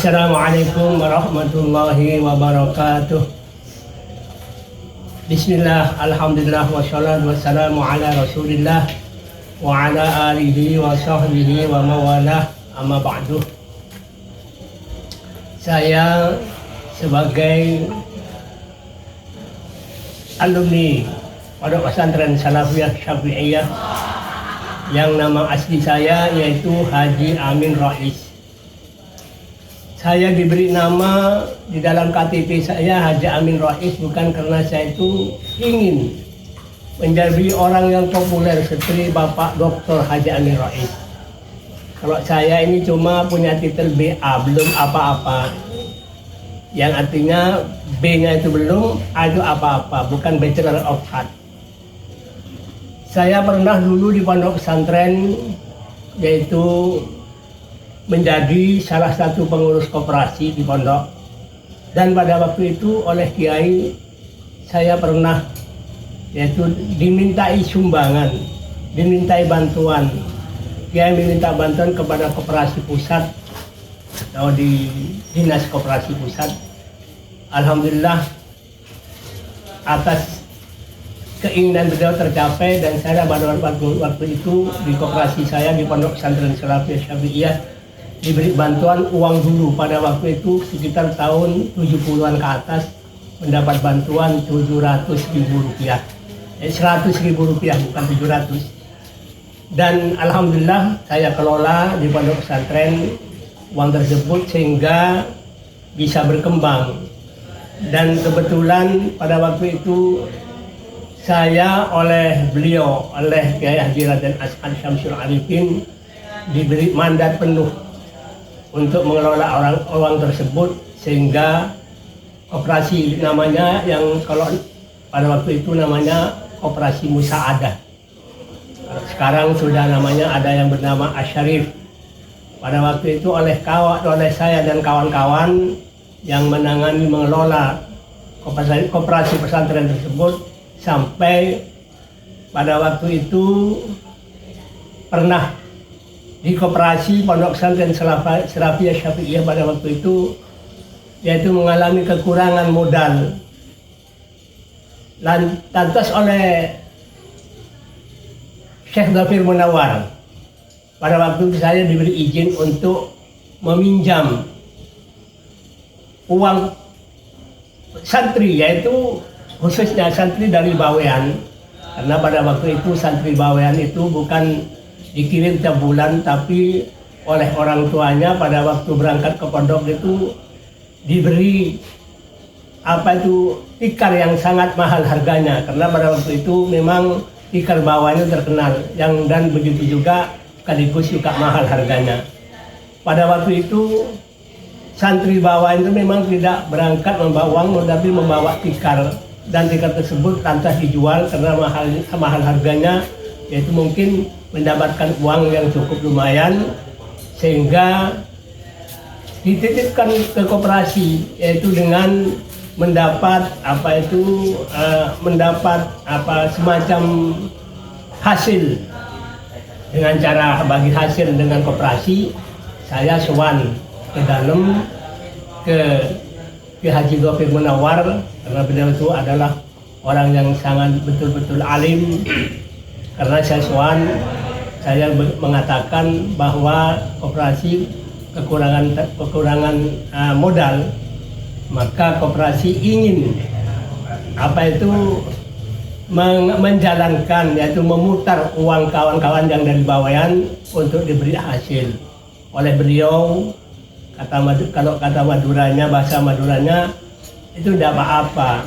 Assalamualaikum warahmatullahi wabarakatuh. Bismillah, alhamdulillah, wassalatu wassalamu ala rasulillah wa ala alihi wa sahbihi wa mawalah, amma ba'du. Saya sebagai alumni Pondok Pesantren Salafiyah Syafi'iyah yang nama asli saya yaitu Haji Amin Rais. Saya diberi nama di dalam KTP saya Haji Amin Rais bukan karena saya itu ingin menjadi orang yang populer seperti Bapak Dr. Haji Amin Rais. Kalau saya ini cuma punya titel BA, belum apa-apa. Yang artinya B-nya itu belum, A itu apa-apa, bukan Bachelor of Art. Saya pernah dulu di pondok pesantren yaitu menjadi salah satu pengurus koperasi di pondok, dan pada waktu itu oleh kiai saya pernah yaitu dimintai sumbangan, dimintai bantuan. Kiai meminta bantuan kepada koperasi pusat atau di dinas koperasi pusat. Alhamdulillah atas keinginan beliau tercapai dan saya pada waktu itu di koperasi saya di Pondok Pesantren Salafiyah Syafi'iyah diberi bantuan uang dulu. Pada waktu itu sekitar tahun 70-an ke atas mendapat bantuan 700.000 rupiah, 100.000 rupiah bukan 700. Dan alhamdulillah saya kelola di pondok pesantren uang tersebut sehingga bisa berkembang. Dan kebetulan pada waktu itu saya oleh beliau, oleh Kiai Haji Raden Ash'ad Syamsul Arifin diberi mandat penuh untuk mengelola uang tersebut, sehingga koperasi namanya yang kalau pada waktu itu namanya koperasi Musaadah. Sekarang sudah namanya ada yang bernama Asyarif. Pada waktu itu oleh saya dan kawan-kawan yang menangani mengelola koperasi pesantren tersebut, sampai pada waktu itu pernah di koperasi Pondok Pesantren Salafiyah Syafi'iyah pada waktu itu yaitu mengalami kekurangan modal. Lantas oleh Syekh Dhafir Munawar pada waktu itu saya diberi izin untuk meminjam uang santri, yaitu khususnya santri dari Bawean, karena pada waktu itu santri Bawean itu bukan dikirim tiap bulan, tapi oleh orang tuanya pada waktu berangkat ke pondok itu diberi tikar yang sangat mahal harganya, karena pada waktu itu memang tikar Bawean itu terkenal, dan begitu juga sekaligus juga mahal harganya. Pada waktu itu santri Bawean itu memang tidak berangkat membawa uang, tapi membawa tikar. Dan tikar tersebut lantas dijual karena mahal harganya, yaitu mungkin mendapatkan uang yang cukup lumayan, sehingga dititipkan ke koperasi, yaitu dengan mendapat semacam hasil. Dengan cara bagi hasil dengan koperasi, saya sowan ke dalam ke Haji Dhafir Munawar, karena beliau itu adalah orang yang sangat betul-betul alim. Karena saya mengatakan bahwa koperasi kekurangan modal, maka koperasi ingin menjalankan, yaitu memutar uang kawan-kawan yang dari Bawean untuk diberi hasil. Oleh beliau, kalau kata Maduranya, bahasa Maduranya itu tidak apa-apa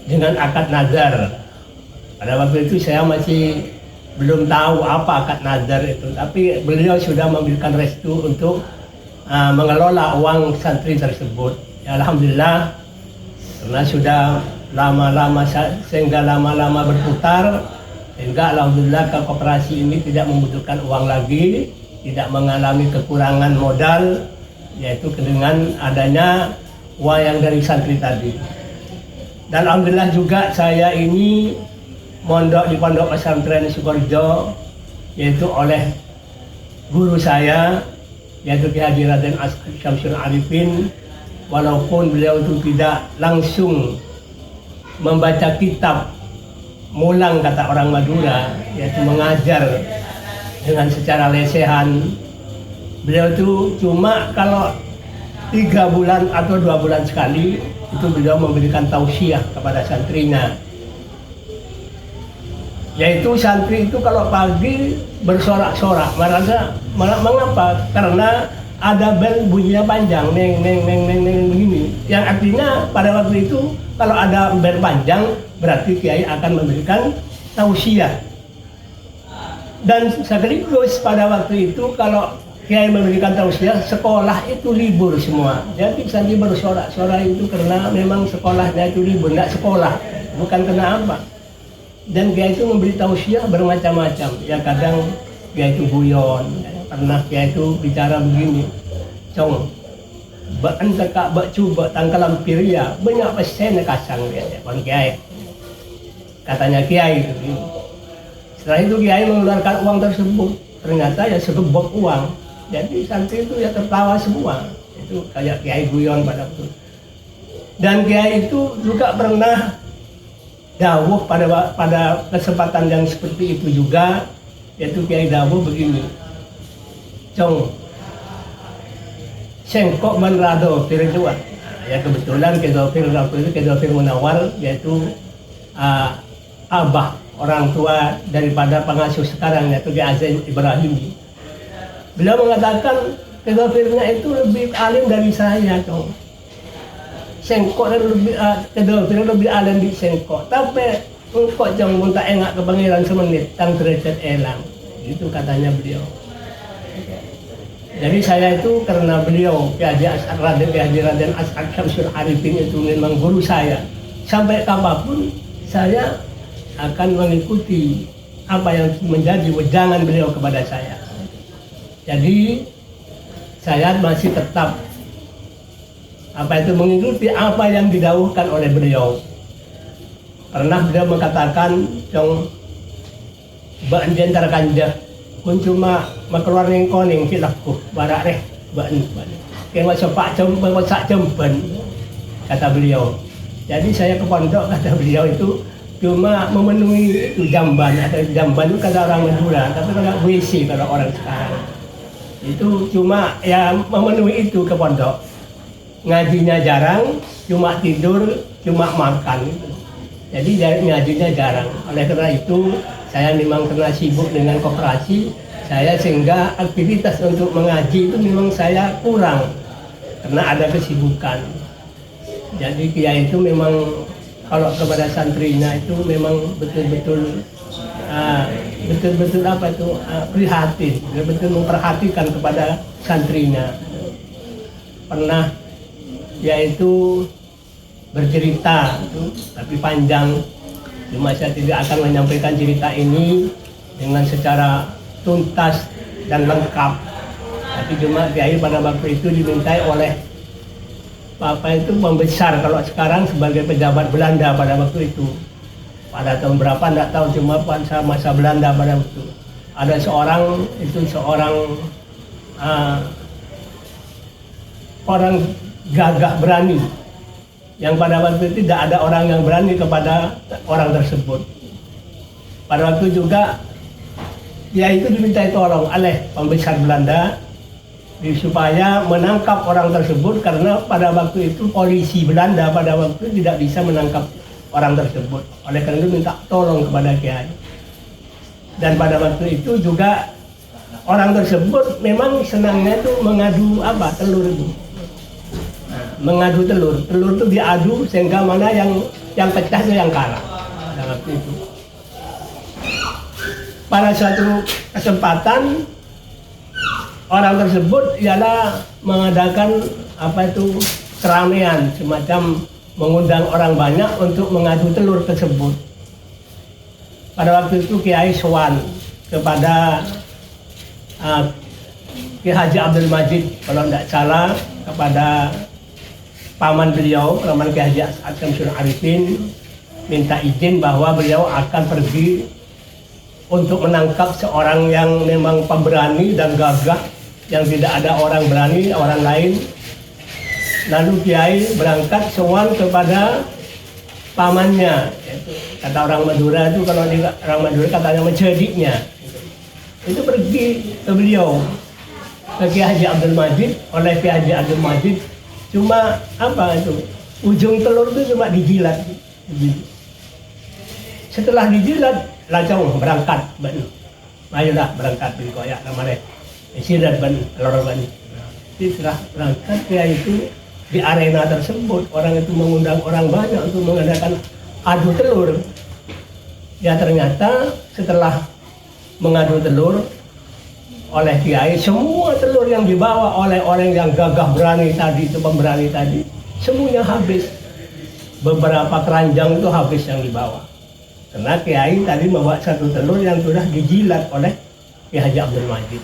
dengan akad nazar. Pada waktu itu saya masih belum tahu apa akad nazar itu, tapi beliau sudah memberikan restu untuk mengelola uang santri tersebut. Ya, alhamdulillah, karena sudah lama-lama berputar, sehingga alhamdulillah koperasi ini tidak membutuhkan uang lagi, tidak mengalami kekurangan modal, yaitu dengan adanya uang yang dari santri tadi. Dan alhamdulillah juga saya ini mondok di Pondok Pesantren Sukorejo, yaitu oleh guru saya yaitu Ki Haji Raden Syamsul Arifin, walaupun beliau itu tidak langsung membaca kitab mulang kata orang Madura, yaitu mengajar dengan secara lesehan. Beliau itu cuma kalau 3 bulan atau 2 bulan sekali itu beliau memberikan tausiah kepada santrinya, yaitu santri itu kalau pagi bersorak-sorak. Mengapa? Karena ada bel bunyinya panjang, neng neng neng neng neng begini, yang artinya pada waktu itu kalau ada bel panjang berarti kiai akan memberikan tausiah. Dan sekaligus pada waktu itu kalau kiai memberikan tausiah, sekolah itu libur semua. Jadi santri bersorak-sorak itu karena memang sekolahnya itu libur, tidak sekolah, bukan kena apa. Dan kiai itu memberi tausiah bermacam-macam. Ya kadang kiai itu guyon, pernah kiai itu bicara begini, "Cong, baan tekak bak cuba tangkalam piria, banyak pesen kasang ya, Bang Kiai." Katanya kiai itu. Setelah itu kiai mengeluarkan uang tersebut, ternyata ya segebok uang. Jadi santri itu ya tertawa semua. Itu kayak kiai guyon pada waktu. Dan kiai itu juga pernah dawuh pada kesempatan yang seperti itu juga, yaitu kiai dawuh begini, "Cong, sengkok menrado firduat." Ya kebetulan kedofir waktu itu kedofir Munawar, yaitu abah orang tua daripada pengasuh sekarang, yaitu Ki Azim Ibrahimi. Beliau mengatakan kedofirnya itu lebih alim dari saya, Cong. Sengkok lebih kedofir lebih alim di sengkok. Tapi engkau Cong pun tak engak ke pangeran semenit, tang derajat elang. Itu katanya beliau. Jadi saya itu karena beliau Ki Haji Raden Syamsul Arifin itu memang guru saya. Sampai kapanpun saya akan mengikuti apa yang menjadi wejangan beliau kepada saya. Jadi saya masih tetap mengikuti apa yang didawuhkan oleh beliau. Pernah beliau mengatakan, "Cong, baan jentar kanjah, kun cuma makeluar ning koning kilakku, barak reh, baan. Kaya sepak jempen," kata beliau. Jadi saya ke pondok, kata beliau itu cuma memenuhi itu jamban. Ada jamban itu kata orang Madura, tapi kalau WC kalau orang sekarang. Itu cuma ya memenuhi itu ke pondok. Ngajinya jarang, cuma tidur, cuma makan gitu. Jadi ngajinya jarang. Oleh karena itu saya memang karena sibuk dengan koperasi, saya sehingga aktivitas untuk mengaji itu memang saya kurang karena ada kesibukan. Jadi kiai itu memang kalau kepada santrinya itu memang betul-betul prihatin, betul memperhatikan kepada santrinya. Pernah yaitu bercerita, tapi panjang. Cuma saya tidak akan menyampaikan cerita ini dengan secara tuntas dan lengkap. Tapi cuma kiai pada waktu itu dimintai oleh itu membesar, kalau sekarang sebagai pejabat Belanda pada waktu itu. Pada tahun berapa tidak tahu, cuma masa Belanda pada waktu itu. Ada seorang orang gagah berani, yang pada waktu itu tidak ada orang yang berani kepada orang tersebut. Pada waktu juga ya itu dimintai tolong oleh pembesar Belanda supaya menangkap orang tersebut, karena pada waktu itu polisi Belanda pada waktu itu tidak bisa menangkap orang tersebut. Oleh karena itu minta tolong kepada kiai. Dan pada waktu itu juga orang tersebut memang senangnya itu mengadu telur itu. Mengadu telur itu diadu sehingga mana yang pecah itu yang kalah. Pada waktu itu. Pada suatu kesempatan orang tersebut ialah mengadakan keramaian, semacam mengundang orang banyak untuk mengadu telur tersebut. Pada waktu itu Kiai sowan kepada Ki Haji Abdul Majid kalau tidak salah, kepada paman beliau, paman Ki Haji Syamsul Arifin, minta izin bahwa beliau akan pergi untuk menangkap seorang yang memang pemberani dan gagah, yang tidak ada orang berani, orang lain. Lalu Kiai berangkat sowan kepada pamannya. Kata orang Madura itu, kalau di orang Madura katanya mencediknya. Itu pergi ke beliau, ke Kiai Haji Abdul Majid. Oleh Kiai Haji Abdul Majid cuma apa itu, ujung telur itu cuma dijilat. Setelah dijilat, langsung berangkat. Ayolah berangkat di koyak namanya. Isirat ban, lorong ban. Setelah berangkat Kiai itu di arena tersebut, orang itu mengundang orang banyak untuk mengadakan adu telur. Ya ternyata setelah mengadu telur oleh Kiai, semua telur yang dibawa oleh orang yang gagah berani tadi, itu pemberani tadi, semuanya habis. Beberapa keranjang itu habis yang dibawa. Karena Kiai tadi membawa satu telur yang sudah dijilat oleh Kiai Haji Abdul Majid.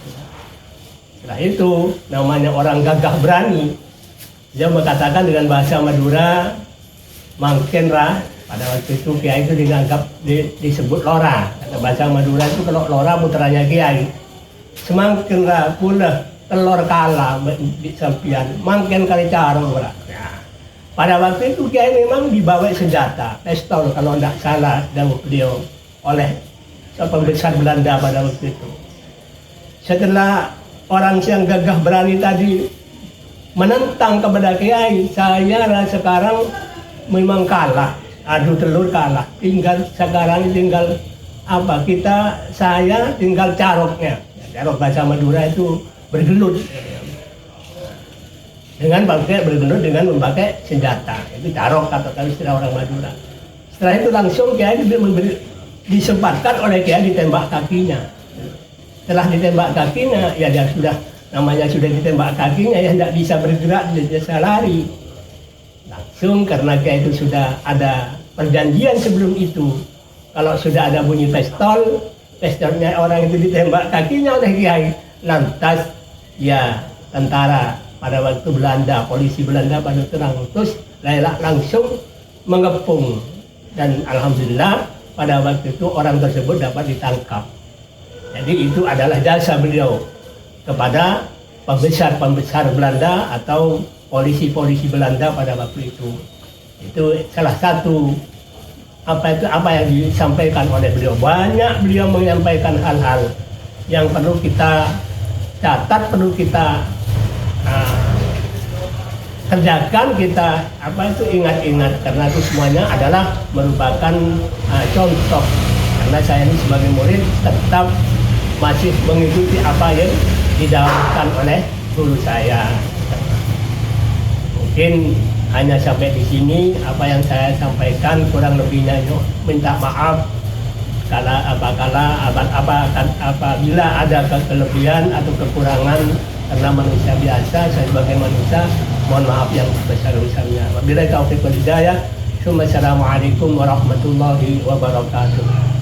Setelah itu namanya orang gagah berani. Dia mengatakan dengan bahasa Madura, mangkenra. Pada waktu itu Kiai itu dianggap disebut lora. Kata bahasa Madura itu kalau lora putranya Kiai. Semangkenra pula telur kala di sampian, mangken kali carong ora. Ya. Pada waktu itu Kiai memang dibawa senjata, pistol kalau tidak salah dawuh beliau oleh pembesar Belanda pada waktu itu. Setelah orang yang gagah berani tadi menentang kepada Kiai, saya sekarang memang kalah, adu telur kalah. Sekarang tinggal apa? Saya tinggal caroknya. Carok bahasa Madura itu bergelut. Bergelut dengan memakai senjata. Itu carok kata istilah orang Madura. Setelah itu langsung Kiai disempatkan oleh Kiai ditembak kakinya. Setelah ditembak kakinya, ya dia sudah ditembak kakinya, ya tidak bisa bergerak, dia bisa lari. Langsung karena Kiai itu sudah ada perjanjian sebelum itu, kalau sudah ada bunyi pistolnya orang itu ditembak kakinya oleh Kiai, lantas ya tentara pada waktu Belanda, polisi Belanda pada terang terus langsung mengepung, dan alhamdulillah pada waktu itu orang tersebut dapat ditangkap. Jadi itu adalah jasa beliau kepada pembesar Belanda atau polisi Belanda pada waktu itu. Itu salah satu apa yang disampaikan oleh beliau. Banyak beliau menyampaikan hal-hal yang perlu kita catat, perlu kita kerjakan, kita ingat-ingat, karena itu semuanya adalah merupakan contoh. Karena saya ini sebagai murid tetap masih mengikuti apa yang didahulukan oleh guru saya. Mungkin hanya sampai di sini apa yang saya sampaikan, kurang lebihnya minta maaf apabila ada kelebihan atau kekurangan, karena manusia biasa, saya sebagai manusia mohon maaf yang besar-besarnya. Wabillahi taufiq wal hidayah. Assalamualaikum warahmatullahi wabarakatuh.